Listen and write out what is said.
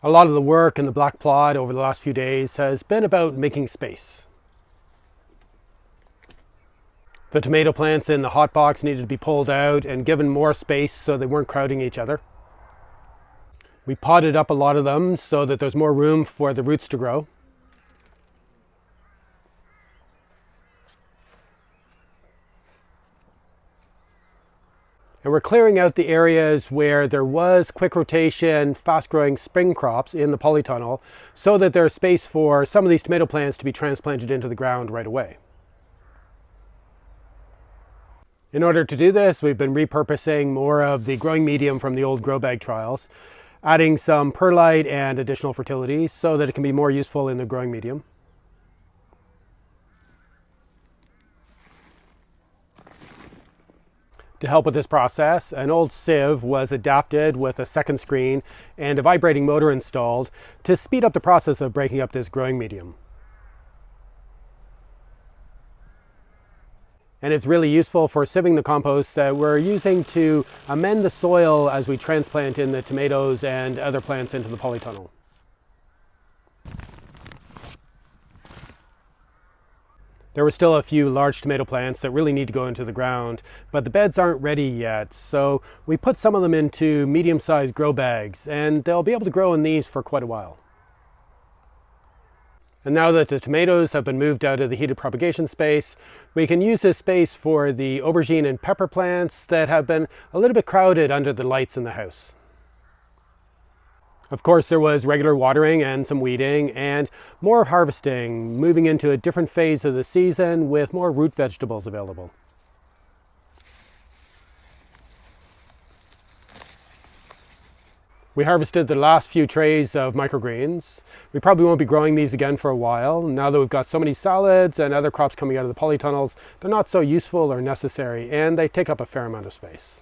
A lot of the work in the black plot over the last few days has been about making space. The tomato plants in the hot box needed to be pulled out and given more space so they weren't crowding each other. We potted up a lot of them so that there's more room for the roots to grow. And we're clearing out the areas where there was quick rotation, fast-growing spring crops in the polytunnel so that there's space for some of these tomato plants to be transplanted into the ground right away. In order to do this, we've been repurposing more of the growing medium from the old grow bag trials, adding some perlite and additional fertility so that it can be more useful in the growing medium. To help with this process, an old sieve was adapted with a second screen and a vibrating motor installed to speed up the process of breaking up this growing medium. And it's really useful for sieving the compost that we're using to amend the soil as we transplant in the tomatoes and other plants into the polytunnel. There were still a few large tomato plants that really need to go into the ground, but the beds aren't ready yet, so we put some of them into medium-sized grow bags, and they'll be able to grow in these for quite a while. And now that the tomatoes have been moved out of the heated propagation space, we can use this space for the aubergine and pepper plants that have been a little bit crowded under the lights in the house. Of course, there was regular watering and some weeding and more harvesting, moving into a different phase of the season with more root vegetables available. We harvested the last few trays of microgreens. We probably won't be growing these again for a while. Now that we've got so many salads and other crops coming out of the polytunnels, they're not so useful or necessary, and they take up a fair amount of space.